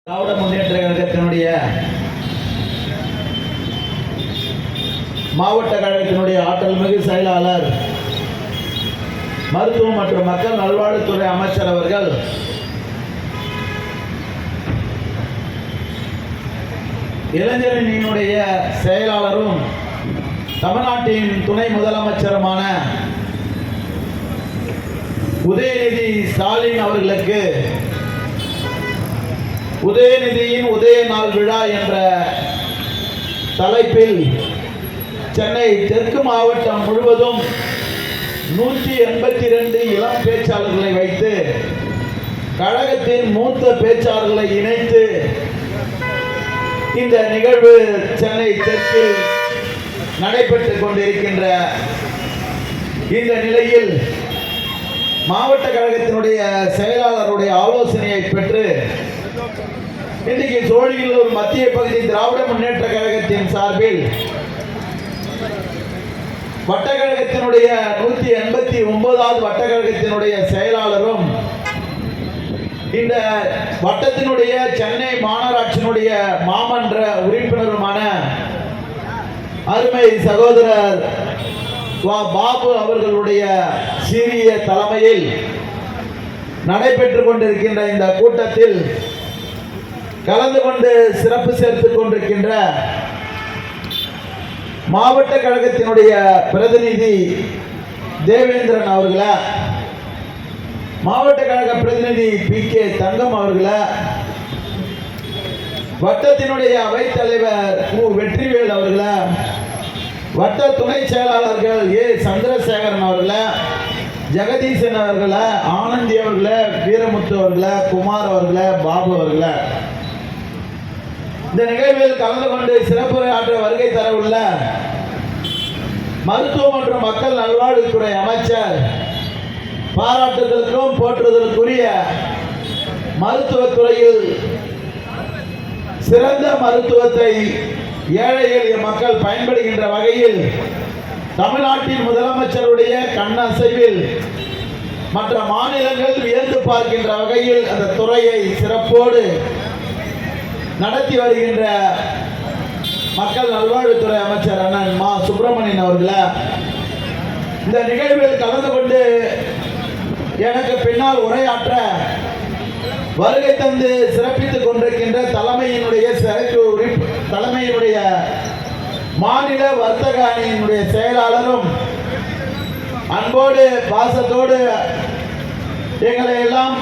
திராவிட முன்னேற்ற கழகத்தினுடைய மாவட்ட கழகத்தினுடைய ஆற்றல் மிகு செயலாளர் மருத்துவம் மற்றும் மக்கள் நல்வாழ்வுத்துறை அமைச்சர் அவர்கள் இளைஞரணியினுடைய செயலாளரும் தமிழ்நாட்டின் துணை முதலமைச்சருமான உதயநிதி ஸ்டாலின் அவர்களுக்கு உதயநிதியின் உதய நாள் விழா என்ற தலைப்பில் சென்னை தெற்கு மாவட்டம் முழுவதும் 182 இளம் பேச்சாளர்களை வைத்து கழகத்தின் மூத்த பேச்சாளர்களை இணைத்து இந்த நிகழ்வு சென்னை தெற்கில் நடைபெற்றுக் கொண்டிருக்கின்ற இந்த நிலையில் மாவட்ட கழகத்தினுடைய செயலாளருடைய ஆலோசனையை பெற்று இன்றைக்கு சோழிங்கநல்லூர் மத்திய பகுதி திராவிட முன்னேற்ற கழகத்தின் சார்பில் வட்டக்கழகத்தினுடைய 189வது வட்டக்கழகத்தினுடைய செயலாளரும் இந்த வட்டத்தினுடைய சென்னை மாநகராட்சியினுடைய மாமன்ற உறுப்பினருமான அருமை சகோதரர் பாபு அவர்களுடைய சீரிய தலைமையில் நடைபெற்றுக் கொண்டிருக்கின்ற இந்த கூட்டத்தில் கலந்து கொண்டு சிறப்பு சேர்த்துக் கொண்டிருக்கின்ற மாவட்ட கழகத்தினுடைய பிரதிநிதி தேவேந்திரன் அவர்களே, மாவட்ட கழக பிரதிநிதி PK தங்கம் அவர்களே, வட்டத்தினுடைய அவைத்தலைவர் வெற்றிவேல் அவர்களே, வட்ட துணை செயலாளர்கள் சந்திரசேகரன் அவர்களே, ஜெகதீசன் அவர்களே, ஆனந்தி அவர்களே, வீரமுத்து அவர்களே, குமார் அவர்களே, பாபு அவர்களே, இந்த நிகழ்வில் கலந்து கொண்டு சிறப்புரையாற்ற வருகை தர உள்ள மருத்துவம் மற்றும் மக்கள் நல்வாழ்வுத்துறை அமைச்சர், பாராட்டுதலுக்கும் போற்றுதலுக்குரிய மருத்துவத்துறையில் சிறந்த மருத்துவத்தை ஏழை எளிய மக்கள் பயன்படுகின்ற வகையில் தமிழ்நாட்டின் முதலமைச்சருடைய கண்ணசைவில் மற்ற மாநிலங்கள் வியந்து பார்க்கின்ற வகையில் அந்த துறையை சிறப்போடு நடத்தி வருகின்ற மக்கள் நல்வாழ்வுத்துறை அமைச்சர் அண்ணன் மா சுப்பிரமணியன் அவர்களே, இந்த நிகழ்வில் கலந்து கொண்டு எனக்கு பின்னால் உரையாற்ற வருகை தந்து சிறப்பித்துக் கொண்டிருக்கின்ற தலைமையினுடைய மாநில வர்த்தக அணியினுடைய செயலாளரும் அன்போடு பாசத்தோடு எங்களை எல்லாம்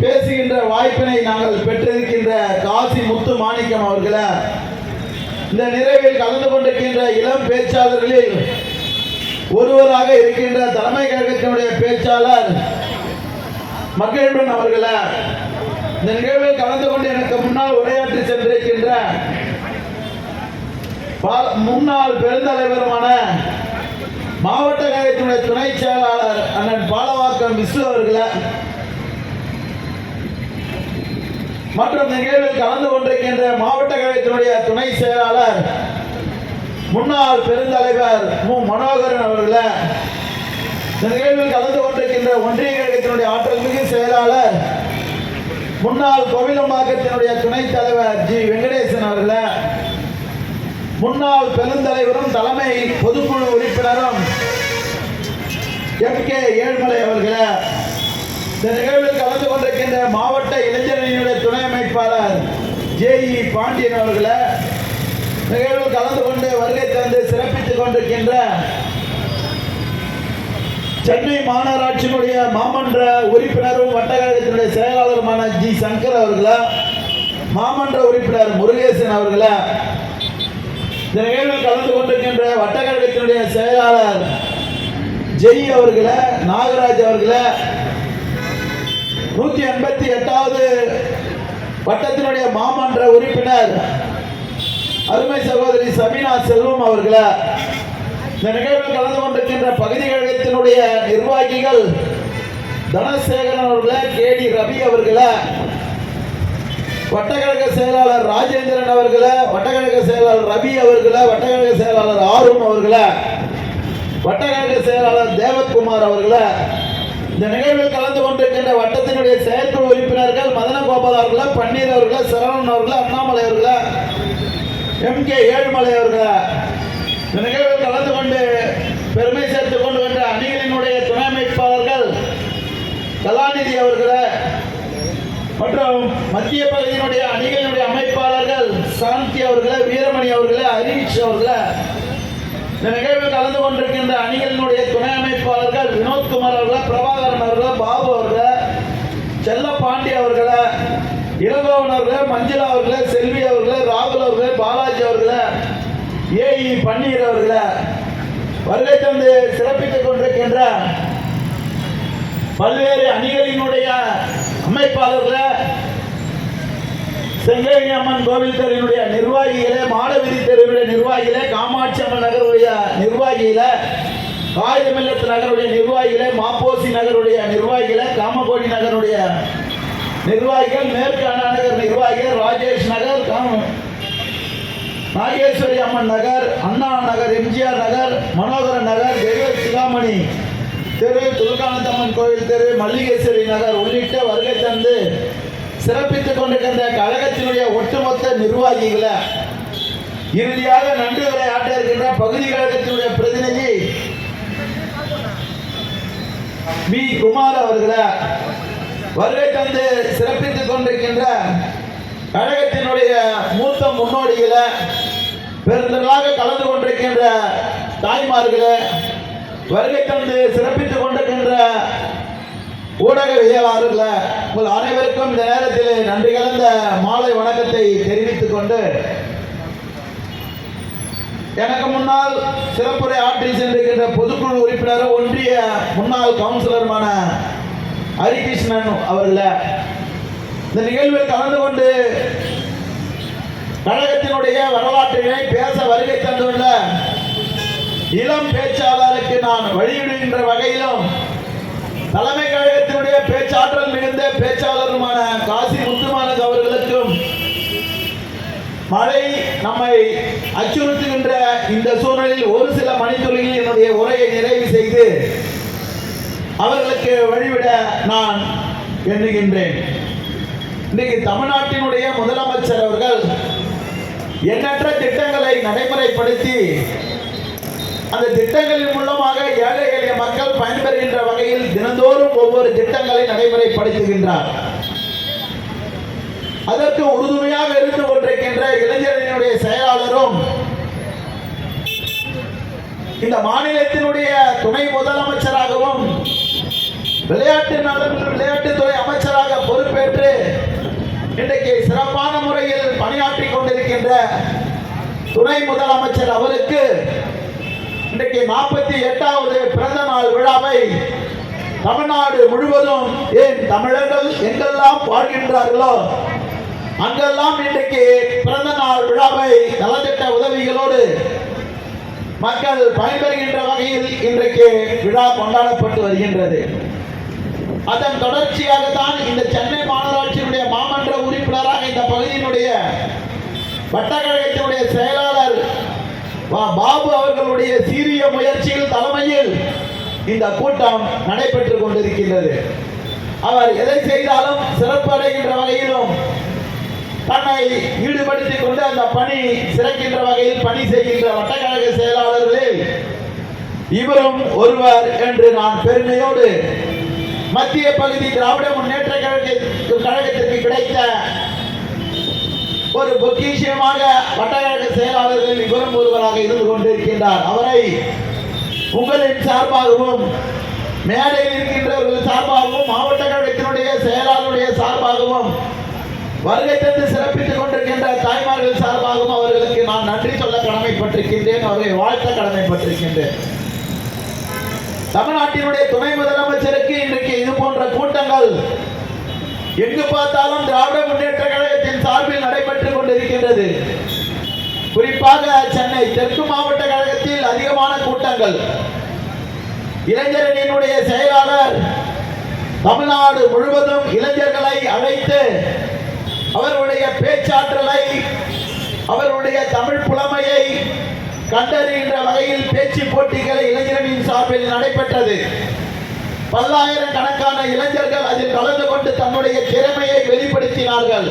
பேசுகின்ற வாய்ப்பினை நாங்கள் பெற்றிருக்கின்ற காசி முத்து மாணிக்கம் அவர்களே, இந்த நிறைவில் கலந்து கொண்டிருக்கின்ற இளம் பேச்சாளர்களில் ஒருவராக இருக்கின்ற தலைமை கழகத்தினுடைய பேச்சாளர் மகிழ்வன் அவர்களே, இந்த நிகழ்வில் கலந்து கொண்டு எனக்கு முன்னால் உரையாற்றி சென்றிருக்கின்ற முன்னாள் பெருந்தலைவருமான மாவட்ட கழகத்தினுடைய துணை செயலாளர் அண்ணன் பாலவாக்கம் விஸ்வ அவர்களே, மற்றும் நிகழ்வில் கலந்து கொண்டிருக்கின்ற மாவட்ட கழகத்தினுடைய துணை செயலாளர் முன்னாள் பெருந்தலைவர் மனோகரன் அவர்களே, இந்த நிகழ்வில் கலந்து கொண்டிருக்கின்ற ஒன்றிய கழகத்தினுடைய ஆற்றல் மிகு செயலாளர் முன்னாள் கோவிலம்பாக்கத்தினுடைய துணைத் தலைவர் வெங்கடேசன் அவர்களே, முன்னாள் பெருந்தலைவரும் தலைமை பொதுக்குழு உறுப்பினரும் MK ஏழுமலை அவர்களே, இந்த நிகழ்வில் கலந்து கொண்டிருக்கின்ற மாவட்ட இளைஞரணியினுடைய துணை அமைப்பாளர் JE பாண்டியன் அவர்களே, நிகழ்வில் கலந்து கொண்டு வருகை தந்து சிறப்பித்துக் கொண்டிருக்கின்ற சென்னை மாநகராட்சியினுடைய மாமன்ற உறுப்பினரும் வட்டக்கழகத்தினுடைய செயலாளருமான G சங்கர் அவர்களே, மாமன்ற உறுப்பினர் முருகேசன் அவர்களே, இந்த நிகழ்வில் கலந்து கொண்டிருக்கின்ற வட்டக்கழகத்தினுடைய செயலாளர் ஜெய் அவர்களே, நாகராஜ் அவர்களே, 188வது வட்டத்தினுடைய மாமன்ற உறுப்பினர் அருமை சகோதரி சபீனா செல்வம் அவர்களே, இந்த நிகழ்வில் கலந்து கொண்டிருக்கின்ற பகுதி கழகத்தினுடைய நிர்வாகிகள் தனசேகரன் அவர்களே, KD ரவி அவர்களே, வட்டக்கழக செயலாளர் ராஜேந்திரன் அவர்களே, வட்டக்கழக செயலாளர் ரவி அவர்களே, வட்டக்கழக செயலாளர் ஆரும் அவர்களே, வட்டக்கழக செயலாளர் தேவகுமார் அவர்களே, இந்த நிகழ்வில் கலந்து கொண்டிருக்கின்ற வட்டத்தினுடைய செயற்குழு உறுப்பினர்கள் மதன வேணுகோபால் அவர்கள, பன்னீர் அவர்கள, சரவணன் அவர்கள, அண்ணாமலை அவர்கள, MK ஏழுமலை அவர்கள இந்த நிகழ்வில் கலந்து கொண்டு பெருமை சேர்த்துக் கொண்டு வந்த அணிகளினுடைய துணை அமைப்பாளர்கள் கலாநிதி அவர்கள மற்றும் மத்திய பகுதியினுடைய அணிகளினுடைய அமைப்பாளர்கள் சாந்தி அவர்கள, வீரமணி அவர்கள, ஹரீஷ் அவர்கள இந்த நிகழ்வில் கலந்து கொண்டிருக்கின்ற அணிகளினுடைய துணை அமைப்பாளர்கள் வினோத்குமார் அவர்கள, பிரபாகரன் அவர்கள, பாபு அவர்கள, செல்லப்பாண்டி அவர்கள, இளங்கோவன் அவர்கள, மஞ்சுளா அவர்கள, செல்வி அவர்கள, ராகுல் அவர்கள, பாலாஜி அவர்கள, ஏஇ பன்னீர் அவர்கள வருகை தந்து சிறப்பித்துக் கொண்டிருக்கின்ற பல்வேறு அணிகளினுடைய அமைப்பாளர்கள, செங்கேணி அம்மன் கோவில் தெருவினுடைய நிர்வாகிகளே, மாடவீதி தெருவினுடைய நிர்வாகிகளே, காமாட்சி அம்மன் நகருடைய நிர்வாகிகளே, காகிதமில்லத்து நகருடைய நிர்வாகிகளே, மாப்போசி நகருடைய நிர்வாகிகளே, காமகோடி நகருடைய நிர்வாகிகள், மேற்கு அண்ணா நகர் நிர்வாகிகள், ராஜேஷ் நகர், நாகேஸ்வரி அம்மன் நகர், அண்ணா நகர், எம்ஜிஆர் நகர், மனோகரன் நகர், ஜெயலலிதா சிகாமணி தெரு, துர்கானந்தம்மன் கோவில் தெரு, மல்லிகேஸ்வரி நகர் உள்ளிட்ட வருகை தந்து சிறப்பித்துக் கொண்டிருக்கின்ற கழகத்தினுடைய ஒட்டுமொத்த நிர்வாகிகளை இறுதியாக நன்றி உரை ஆட்ட இருக்கின்ற பகுதி கழகத்தினுடைய பிரதிநிதி பி குமார் அவர்களை வருகை தந்து சிறப்பித்துக் கொண்டிருக்கின்ற கழகத்தினுடைய மூத்த முன்னோடிகளை பெருந்தலாக கலந்து கொண்டிருக்கின்ற தாய்மார்களை வருகை தந்து சிறப்பித்துக் கொண்டிருக்கின்ற ஊடகவியலாளர்களை உங்கள் அனைவருக்கும் இந்த நேரத்தில் நன்றி கலந்த மாலை வணக்கத்தை தெரிவித்துக் கொண்டு எனக்கு முன்னால் சிறப்புரை ஆற்றி சென்றிருக்கின்ற பொதுக்குழு உறுப்பினர் ஒன்றிய முன்னாள் கவுன்சிலருமான ஹரிகிருஷ்ணன் அவர்களை இந்த நிகழ்வில் கலந்து கொண்டு கழகத்தினுடைய வரலாற்றினை பேச வருகை தந்துள்ள இளம் பேச்சாளருக்கு நான் வழியிடுகின்ற வகையிலும் தலைமை கழகத்தினுடைய பேச்சாற்றல் மிகுந்த பேச்சாளருமான காசி முத்துமானது அவர்களுக்கும் மழை நம்மை அச்சுறுத்துகின்ற இந்த சூழலில் ஒரு சில மணித்துளிகளில் என்னுடைய உரையை நிறைவு செய்து அவர்களுக்கு வழிவிட நான் எண்ணுகின்றேன். இன்றைக்கு தமிழ்நாட்டினுடைய முதலமைச்சர் அவர்கள் எண்ணற்ற திட்டங்களை நடைமுறைப்படுத்தி அந்த திட்டங்களின் மூலமாக ஏழை எளிய மக்கள் பயன்பெறுகின்ற வகையில் தினந்தோறும் ஒவ்வொரு திட்டங்களை நடைமுறைப்படுத்துகின்றார். அதற்கு உறுதுணையாக இருந்து கொண்டிருக்கின்ற இளைஞர்களுடைய செயலாளரும் இந்த மாநிலத்தினுடைய துணை முதலமைச்சராகவும் விளையாட்டுத்துறை அமைச்சராக பொறுப்பேற்று இன்றைக்கு சிறப்பான முறையில் பணியாற்றி கொண்டிருக்கின்ற துணை முதலமைச்சர் அவருக்கு இன்றைக்கு 48வது பிறந்த நாள் விழாவை தமிழ்நாடு முழுவதும், ஏன் தமிழர்கள் எங்கெல்லாம் வாழ்கின்றார்களோ அங்கெல்லாம் இன்றைக்கு பிறந்த நாள் விழாவை நலத்திட்ட உதவிகளோடு மக்கள் பயன்பெறுகின்ற வகையில் இன்றைக்கு விழா கொண்டாடப்பட்டு வருகின்றது. அதன் தொடர்ச்சியாக தான் இந்த சென்னை மாநகராட்சியினுடைய மாமன்ற உறுப்பினராக இந்த பகுதியினுடைய வட்டக்கழகத்தினுடைய செயலாளர் பாபு அவர்களுடைய சீரிய முயற்சியில் தலைமையில் இந்த கூட்டம் நடைபெற்றுக் கொண்டிருக்கின்றது. அவர் எதை செய்தாலும் சிறப்பு அடைகின்ற வகையிலும் தன்னை ஈடுபடுத்திக் கொண்டு அந்த பணி சிறக்கின்ற வகையில் பணி செய்கின்ற வட்டக்கழக செயலாளர்களில் இவரும் ஒருவர் என்று நான் பெருமையோடு மத்திய பகுதி திராவிட முன்னேற்ற கழகத்திற்கு கிடைத்த ஒரு பொக்கிஷமாக வட்டக்கழக செயலாளர்கள் இவரும் ஒருவராக இருந்து கொண்டிருக்கின்றார். அவரை உங்களின் சார்பாகவும் மேடையில் இருக்கின்றவர்கள் சார்பாகவும் மாவட்ட கழகத்தினுடைய செயலாளருடைய சார்பாகவும் வருகை தந்து சிறப்பித்துக் கொண்டிருக்கின்ற தாய்மார்கள் சார்பாகவும் அவர்களுக்கு நான் நன்றி சொல்ல கடமைப்பட்டிருக்கின்றேன், அவர்களை வாழ்த்த கடமைப்பட்டிருக்கின்றேன். தமிழ்நாட்டினுடைய துணை முதலமைச்சருக்கு இன்றைக்கு இது போன்ற கூட்டங்கள் எங்கு பார்த்தாலும் திராவிட முன்னேற்ற கழகத்தின் சார்பில் நடைபெற்றுக் கொண்டிருக்கின்றது. குறிப்பாக சென்னை தெற்கு மாவட்ட கழகத்தில் அதிகமான கூட்டங்கள். இளைஞரணியினுடைய செயலாளர் தமிழ்நாடு முழுவதும் இளைஞர்களை அழைத்து அவருடைய பேச்சாற்றலை, அவருடைய தமிழ் புலமையை கண்டறிகின்ற வகையில் பேச்சு போட்டிகளை இளைஞரணியின் சார்பில் நடைபெற்றது. பல்லாயிரக்கணக்கான இளைஞர்கள் அதில் கலந்து கொண்டு தன்னுடைய திறமையை வெளிப்படுத்தினார். நடத்தினார்கள்.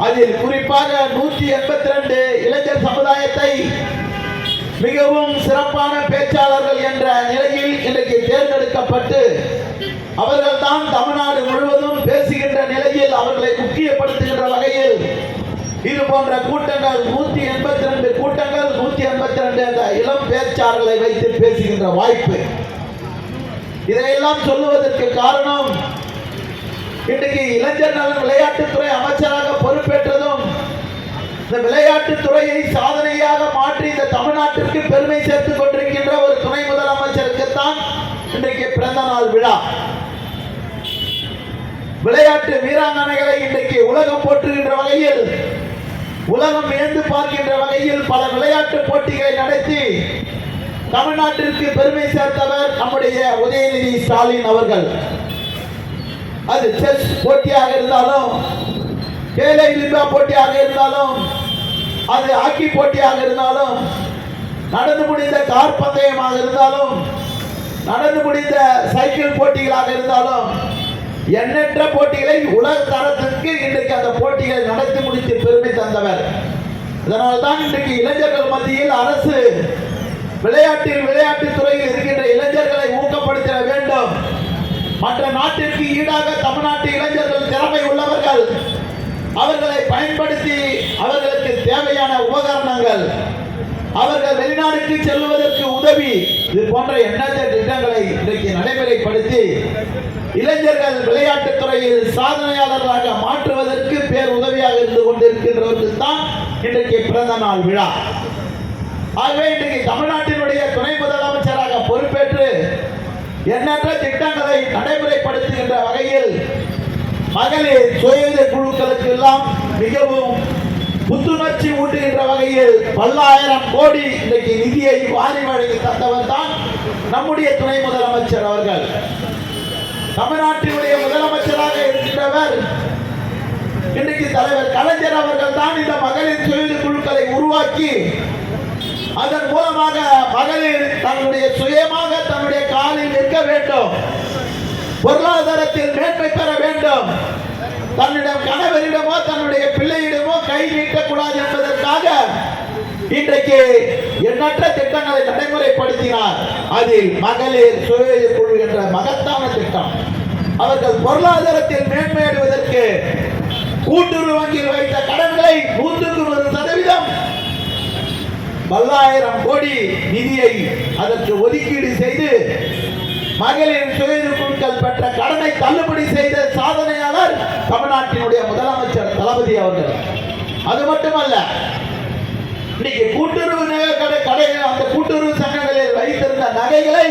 அதில் குறிப்பாக 182 இளைஞர் சமுதாயத்தை மிகவும் சிறப்பான பேச்சாளர்கள் என்ற நிலையில் இன்றைக்கு தேர்ந்தெடுக்கப்பட்டு அவர்கள் தான் தமிழ்நாடு முழுவதும் பேசுகின்ற நிலையில் அவர்களை முக்கியப்படுத்துகின்ற வகையில் இது போன்ற கூட்டங்கள் 182 கூட்டங்கள் 182 அந்த இளம் பேச்சாளர்களை வைத்து பேசுகின்ற வாய்ப்பு. இதையெல்லாம் சொல்லுவதற்கு காரணம் இன்றைக்கு இளைஞர் நலன் விளையாட்டுத்துறை அமைச்சராக பொறுப்பேற்றதும் இந்த விளையாட்டுத்துறையை சாதனையாக மாற்றி இந்த தமிழ்நாட்டிற்கு பெருமை சேர்த்துக் கொண்டிருக்கின்ற ஒரு துணை முதலமைச்சருக்குத்தான் இன்றைக்கு பிறந்த நாள் விழா. விளையாட்டு வீராங்கனைகளை இன்றைக்கு உலகம் போற்றுகின்ற வகையில், உலகம் வியந்து பார்க்கின்ற வகையில் பல விளையாட்டு போட்டிகளை நடத்தி தமிழ்நாட்டிற்கு பெருமை சேர்த்தவர் நம்முடைய உதயநிதி ஸ்டாலின் அவர்கள். அது செஸ் போட்டியாக இருந்தாலும், கேலை லிம்பா போட்டியாக இருந்தாலும், அது ஹாக்கி போட்டியாக இருந்தாலும், நடந்து முடிந்த கார் பந்தயமாக இருந்தாலும், நடந்து முடிந்த சைக்கிள் போட்டிகளாக இருந்தாலும், எண்ணற்ற போட்டிகளை உலக தரத்திற்கு இன்றைக்கு அந்த போட்டிகளை நடத்தி முடித்து பெருமை தந்தவர். அதனால்தான் இன்றைக்கு இளைஞர்கள் மத்தியில் அரசு விளையாட்டுத் துறையில் இருக்கின்ற இளைஞர்களை ஊக்கப்படுத்த வேண்டும். மற்ற நாட்டிற்கு ஈடாக தமிழ்நாட்டு இளைஞர்கள் திறமை உள்ளவர்கள், அவர்களை பயன்படுத்தி அவர்களுக்கு தேவையான உபகரணங்கள், அவர்கள் வெளிநாடுக்கு செல்வதற்கு உதவி, இது போன்ற எண்ணற்ற திட்டங்களை இன்றைக்கு நடைமுறைப்படுத்தி இளைஞர்கள் விளையாட்டுத் துறையில் சாதனையாளர்களாக மாற்றுவதற்கு பேர் உதவியாக இருந்து கொண்டிருக்கின்றவர்கள் தான் இன்றைக்கு பிறந்த நாள் விழா. ஆகவே இன்றைக்கு தமிழ்நாட்டினுடைய துணை முதலமைச்சராக பொறுப்பேற்று எண்ணற்ற திட்டங்களை நடைமுறைப்படுத்துகின்ற வகையில் மகளிர் சுய குழுக்களுக்கு எல்லாம் மிகவும் புத்துணர்ச்சி ஊட்டுகின்ற வகையில் பல்லாயிரம் கோடி இன்றைக்கு நிதியை வாரி வழங்கி தந்தவர் தான் நம்முடைய துணை முதலமைச்சர் அவர்கள். தமிழ்நாட்டினுடைய முதலமைச்சராக இருக்கின்றவர் இன்றைக்கு தலைவர் கலைஞர் அவர்கள் தான் இந்த மகளிர் சுய குழுக்களை உருவாக்கி அதன் மூலமாக மகளிர் தன்னுடைய சுயமாக தன்னுடைய காலில் நிற்க வேண்டும், பொருளாதாரத்தில் மேன்மை பெற வேண்டும், தன்னிடம் கணவரிடமோ தன்னுடைய பிள்ளையிடமோ கை நீட்டக்கூடாது என்பதற்காக இன்றைக்கு எண்ணற்ற திட்டங்களை நடைமுறைப்படுத்தினார். அதில் மகளிர் சுய குழு என்ற மகத்தான திட்டம். அவர்கள் பொருளாதாரத்தில் மேன்மையடைவதற்கு கூட்டுறவு வங்கியில் வைத்த கடன்களை 100% பல்லாயிரம் கோடி நிதியை அதற்கு ஒதுக்கீடு செய்து மகளிர் சுய குழுக்கள் பெற்ற கடனை தள்ளுபடி செய்த சாதனையாளர் தமிழ்நாட்டினுடைய முதலமைச்சர் தளபதி அவர்கள். அது மட்டுமல்ல, இன்னைக்கு கூட்டுறவு கடைகள், அந்த கூட்டுறவு சங்கங்களில் வைத்திருந்த நகைகளை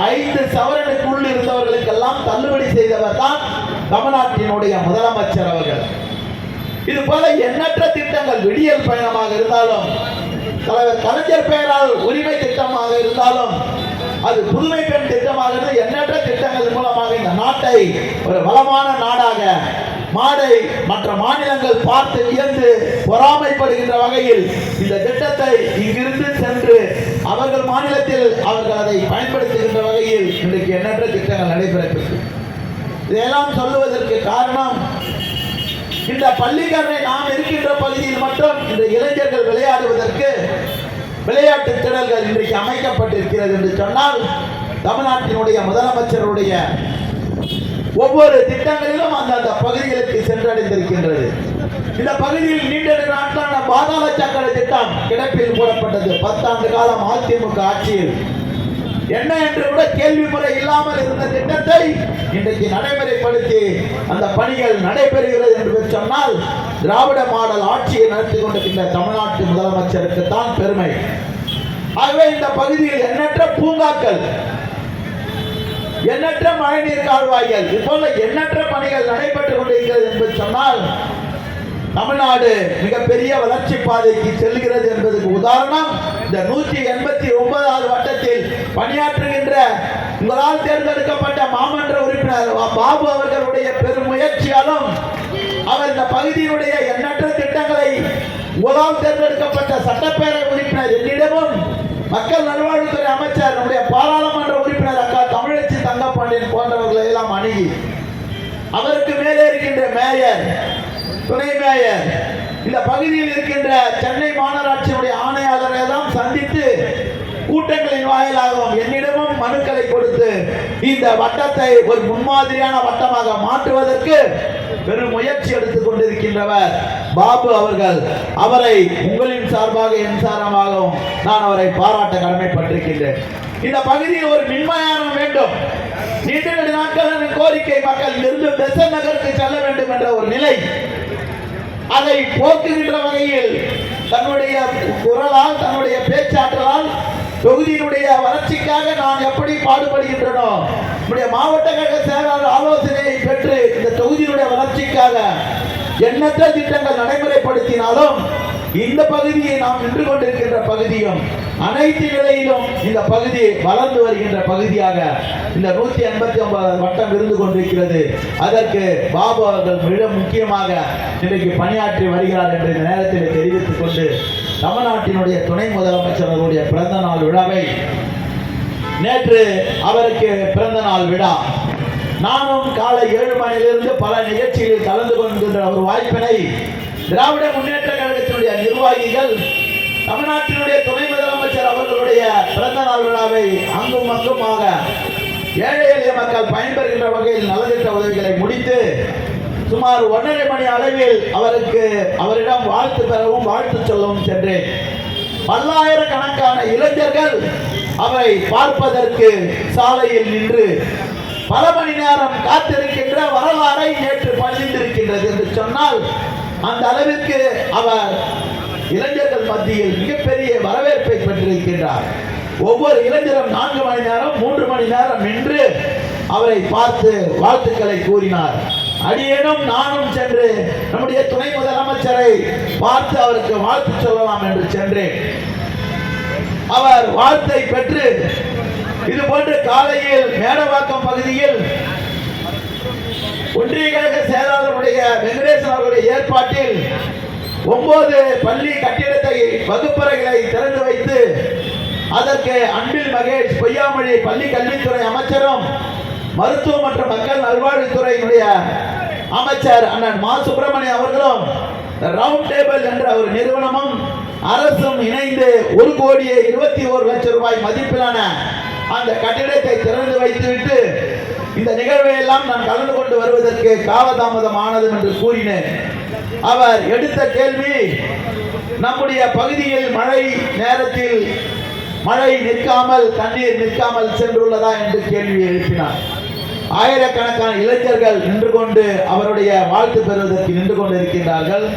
5 சவரனுக்குள் இருந்தவர்களுக்கெல்லாம் தள்ளுபடி செய்தவர் தான் தமிழ்நாட்டினுடைய முதலமைச்சர் அவர்கள். இது போல எண்ணற்ற திட்டங்கள், விடியல் பயணமாக இருந்தாலும், தலைவர் கலைஞர் பெயரால் உரிமை திட்டமாக இருந்தாலும், அது புதுமை பெண் திட்டமாக இருந்து எண்ணற்ற திட்டங்கள் மூலமாக இந்த நாட்டை ஒரு வளமான நாடாக மாடை மற்ற மாநிலங்கள் பார்த்து வியந்து பொறாமைப்படுகின்ற வகையில் இந்த திட்டத்தை இங்கிருந்து சென்று அவர்கள் மாநிலத்தில் அவர்கள் அதை பயன்படுத்துகின்ற வகையில் இன்றைக்கு எண்ணற்ற திட்டங்கள் நடைபெறுகிறது. இதையெல்லாம் சொல்லுவதற்கு காரணம், இந்த பள்ளிக்கரணை நாம் இருக்கின்ற பகுதியில் மட்டும் இந்த இளைஞர்கள் விளையாடுவதற்கு விளையாட்டு திடல்கள் இன்றைக்கு அமைக்கப்பட்டிருக்கிறது என்று சொன்னால், தமிழ்நாட்டினுடைய முதலமைச்சருடைய ஒவ்வொரு திட்டங்களிலும் அந்த பகுதிகளுக்கு சென்றடைந்திருக்கின்றது. இந்த பகுதியில் நீண்ட நாட்களான பாதாள சக்கர திட்டம் கிடப்பில் போடப்பட்டது. 10 ஆண்டு காலம் அதிமுக ஆட்சியில் என்ன என்று கூட கேள்வி முறை இல்லாமல் இருந்த திட்டத்தை இன்றைக்கு நடைமுறைப்படுத்தி அந்த பணிகள் நடைபெறுகிறது என்று சொன்னால், திராவிட மாடல் ஆட்சியை நடத்தி கொண்டிருக்கின்ற தமிழ்நாட்டு முதலமைச்சருக்கு தான் பெருமை. ஆகவே இந்த பகுதியில் எண்ணற்ற பூங்காக்கள், எண்ணற்ற மழைநீர் கால்வாய்கள், இதுபோல எண்ணற்ற பணிகள் நடைபெற்றுக் கொண்டிருக்கிறது என்று சொன்னால், தமிழ்நாடு மிகப்பெரிய வளர்ச்சி பாதைக்கு செல்கிறது என்பதற்கு உதாரணம் இந்த 189வது வட்டத்தில் பணியாற்றுகின்ற உங்களால் தேர்ந்தெடுக்கப்பட்ட மாமன்ற உறுப்பினர் பாபு அவர்களுடைய பெரும் முயற்சியாலும், அவர் இந்த பகுதியினுடைய எண்ணற்ற திட்டங்களை உங்களால் தேர்ந்தெடுக்கப்பட்ட சட்டப்பேரவை உறுப்பினர் என்னிடமும் மக்கள் நல்வாழ்வுத்துறை அமைச்சர், நம்முடைய பாராளுமன்ற உறுப்பினர் அக்கா தமிழச்சி தங்கப்பாண்டியன் போன்றவர்களை எல்லாம் அணுகி, அவருக்கு மேலே இருக்கின்ற மேயர், துணை மேயர், இந்த பகுதியில் இருக்கின்ற சென்னை மாநகராட்சியினுடைய ஆணையாளரை எல்லாம் சந்தித்து கூட்டங்களின் வாயிலாகவும் என்னிடமும் மனுக்களை கொடுத்து இந்த வட்டத்தை ஒரு முன்மாதிரியான வட்டமாக மாற்றுவதற்கு பெரும் முயற்சி எடுத்துக் கொண்டிருக்கின்றவர் பாபு அவர்கள். அவரை உங்களின் சார்பாக என் சார்பாகவும் நான் அவரை பாராட்ட கடமைப்பட்டிருக்கின்றேன். இந்த பகுதியில் ஒரு மின்மயானம் வேண்டும். நீண்ட நாட்கள் கோரிக்கை, மக்கள் இருந்து பெசன் நகருக்கு செல்ல வேண்டும் என்ற ஒரு நிலை, அதை போக்குகின்ற வகையில் தன்னுடைய குரலால், தன்னுடைய பேச்சாற்றலால் தொகுதியினுடைய வளர்ச்சிக்காக நான் எப்படி பாடுபடுகின்றனோ, நம்முடைய மாவட்ட கழக செயலாளர் ஆலோசனையை பெற்று இந்த தொகுதியினுடைய வளர்ச்சிக்காக எண்ணற்ற திட்டங்கள் நடைமுறைப்படுத்தினாலும் இந்த பகுதியை நாம் நின்று கொண்டிருக்கின்ற பகுதியும் அனைத்து நிலையிலும் இந்த பகுதி வளர்ந்து வருகின்ற பகுதியாக இந்த 189 வட்டம் இருந்து கொண்டிருக்கிறது. அதற்கு பாபு அவர்கள் மிக முக்கியமாக இன்றைக்கு பணியாற்றி வருகிறார் என்று இந்த நேரத்தில் தெரிவித்துக் கொண்டு, தமிழ்நாட்டினுடைய துணை முதலமைச்சர் அவருடைய பிறந்த நாள் விழாவை, நேற்று அவருக்கு பிறந்த நாள் விழா, நானும் காலை 7 மணியிலிருந்து பல நிகழ்ச்சிகளில் கலந்து கொள்கின்ற ஒரு வாய்ப்பினை திராவிட முன்னேற்ற கழகத்தினுடைய நிர்வாகிகள் தமிழ்நாட்டினுடைய துணை முதலமைச்சர் அவர்களுடைய பிறந்த நாள் விழாவை அங்கும் அங்குமாக ஏழை எளிய மக்கள் பயன்பெறுகின்ற வகையில் நலத்திட்ட உதவிகளை முடித்து சுமார் 1.5 மணி அளவில் அவரிடம் வாழ்த்து பெறவும் வாழ்த்து சொல்லவும் சென்றேன். பல்லாயிரக்கணக்கான இளைஞர்கள் அவரை பார்ப்பதற்கு சாலையில் நின்று பல மணி நேரம் காத்திருக்கின்ற வரலாறை நேற்று பதிந்திருக்கின்றது என்று சொன்னால், அந்த அளவிற்கு அவர் இளைஞர்கள் மத்தியில் மிகப்பெரிய வரவேற்பை பெற்றிருக்கின்றார். ஒவ்வொரு இளைஞரும் 4 மணி நேரம் 3 மணி நேரம் நின்று அவரை பார்த்து வாழ்த்துக்களை கூறினார். அடியேனும் நானும் சென்று நம்முடைய துணை முதலமைச்சரை பார்த்து அவருக்கு வாழ்த்து சொல்லலாம் என்று சென்றேன். அவர் வாழ்த்தை பெற்று இது போன்று காலையில் மேடவாக்கம் பகுதியில் ஒன்றிய கழக செயலாளருடைய வெங்கடேசன் அவருடைய ஏற்பாட்டில் 9 பள்ளி கட்டிடத்தை வகுப்பறைகளை திறந்து வைத்து அதற்கு அன்பில் மகேஷ் பொய்யாமொழி பள்ளி கல்வித்துறை அமைச்சரும் மருத்துவ மற்றும் மக்கள் நல்வாழ்வுத்துறையினுடைய அமைச்சர் அண்ணன் மா சுப்பிரமணியம் அவர்களும் ரவுண்ட் டேபிள் என்ற ஒரு நிறுவனமும் அரசும் இணைந்து 1,21 லட்சம் ரூபாய் மதிப்பிலான அந்த கட்டிடத்தை திறந்து வைத்துவிட்டு இந்த நிகழ்வை எல்லாம் நான் கலந்து கொண்டு வருவதற்கு காலதாமதம் ஆனது என்று கூறினேன். அவர் எடுத்த கேள்வி, நம்முடைய பகுதியில் மழை நேரத்தில் மழை நிற்காமல், தண்ணீர் நிற்காமல் சென்றுள்ளதா என்று கேள்வி எழுப்பினார். ஆயிரக்கணக்கான இளைஞர்கள் நின்று கொண்டு அவருடைய வாழ்த்து பெறுவதற்கு நின்று கொண்டிருக்கின்றார்கள்.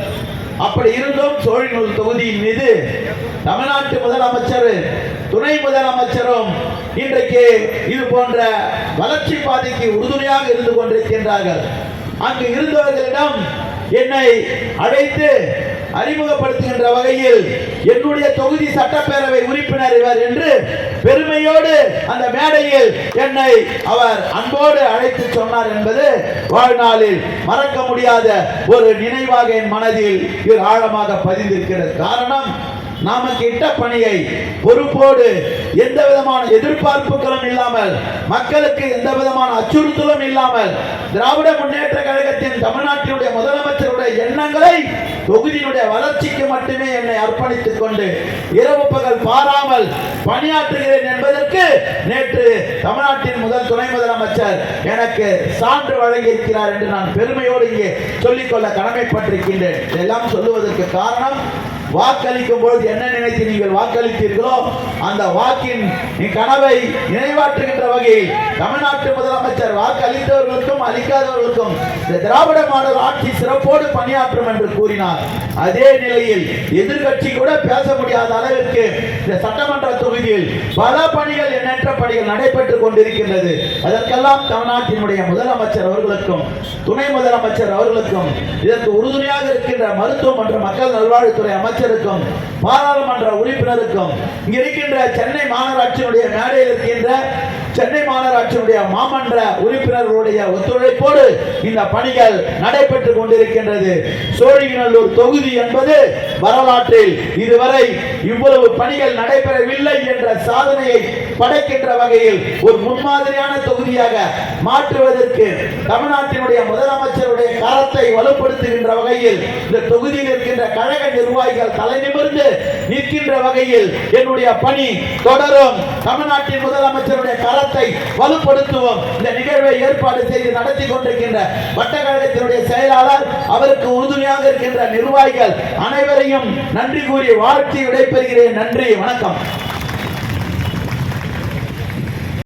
அப்படி இருந்தும் சோழிநூல் தொகுதியின் மீது தமிழ்நாட்டு முதலமைச்சர், துணை முதலமைச்சரும் இன்றைக்கு இது போன்ற வளர்ச்சி பாதைக்கு உறுதுணையாக இருந்து கொண்டிருக்கின்றார்கள். அங்கு இருந்தவர்களிடம் என்னை அழைத்து அறிமுகப்படுத்துகின்ற வகையில் என்னுடைய தொகுதி சட்டப்பேரவை உறுப்பினர் இவர் என்று பெருமையோடு அந்த மேடையில் என்னை அவர் அன்போடு அழைத்து சொன்னார் என்பது வாழ்நாளில் மறக்க முடியாத ஒரு நினைவாக என் மனதில் இது ஆழமாக பதிந்திருக்கிறது. காரணம், நமக்கு இட்ட பணியை பொறுப்போடு எந்த விதமான எதிர்பார்ப்புகளும் இல்லாமல், மக்களுக்கு எந்த விதமான அச்சுறுத்தலும் இல்லாமல், திராவிட முன்னேற்ற கழகத்தின் தமிழ்நாட்டினுடைய முதலமைச்சருடைய எண்ணங்களை தொகுதியினுடைய வளர்ச்சிக்கு மட்டுமே என்னை அர்ப்பணித்துக் கொண்டு இரவு பகல் பாராமல் பணியாற்றுகிறேன் என்பதற்கு நேற்று தமிழ்நாட்டின் முதல் துணை முதலமைச்சர் எனக்கு சான்று வழங்கியிருக்கிறார் என்று நான் பெருமையோடு இங்கே சொல்லிக்கொள்ள கடமைப்பட்டிருக்கின்றேன். இதெல்லாம் சொல்லுவதற்கு காரணம், வாக்களிக்கும் பொழுது என்ன நினைத்து நீங்கள் வாக்களித்தீர்களோ அந்த வாக்கின் கனவை நினைவாற்றுகின்ற வகையில் தமிழ்நாட்டு முதலமைச்சர் வாக்களித்தவர்களுக்கும் அளிக்காதவர்களுக்கும் இந்த திராவிட மாடல் ஆட்சி சிறப்போடு பணியாற்றும் என்று கூறினார். அதே நிலையில் எதிர்கட்சி கூட பேச முடியாத அளவிற்கு இந்த சட்டமன்ற தொகுதியில் பல பணிகள், எண்ணற்ற பணிகள் நடைபெற்றுக் கொண்டிருக்கின்றது. அதற்கெல்லாம் தமிழ்நாட்டினுடைய முதலமைச்சர் அவர்களுக்கும் துணை முதலமைச்சர் அவர்களுக்கும் இதற்கு உறுதுணையாக இருக்கின்ற மருத்துவ மற்றும் மக்கள் நல்வாழ்வுத்துறை அமைச்சருக்கும் பாராளுமன்ற உறுப்பினருக்கும் இங்க இருக்கின்ற சென்னை மாநகராட்சியினுடைய மேடையில் இருக்கின்ற சென்னை மாநகராட்சியினுடைய மாமன்ற உறுப்பினர்களுடைய ஒத்துழைப்போடு இந்த பணிகள் நடைபெற்றுக் கொண்டிருக்கின்றது. சோழிங்கநல்லூர் தொகுதி என்பது வரலாற்றில் இதுவரை இவ்வளவு பணிகள் நடைபெறவில்லை என்ற சாதனையை படைக்கின்ற வகையில் ஒரு முன்மாதிரியான தொகுதியாக மாற்றுவதற்கு தமிழ்நாட்டினுடைய முதலமைச்சருடைய கரத்தை வலுப்படுத்துகின்ற வகையில் இந்த தொகுதியில் இருக்கின்ற கழக நிர்வாகிகள் தலை நிமிர்ந்து நிற்கின்ற வகையில் என்னுடைய பணி தொடரும். தமிழ்நாட்டின் முதலமைச்சருடைய கரத்தை வலுப்படுத்துவோம். இந்த நிகழ்வை ஏற்பாடு செய்து நடத்தி கொண்டிருக்கின்ற வட்டக்கழகத்தினுடைய செயலாளர், அவருக்கு உறுதுணையாக இருக்கின்ற நிர்வாகிகள் அனைவரையும் நன்றி கூறி வாழ்த்தி விடைபெறுகிறேன். நன்றி, வணக்கம்.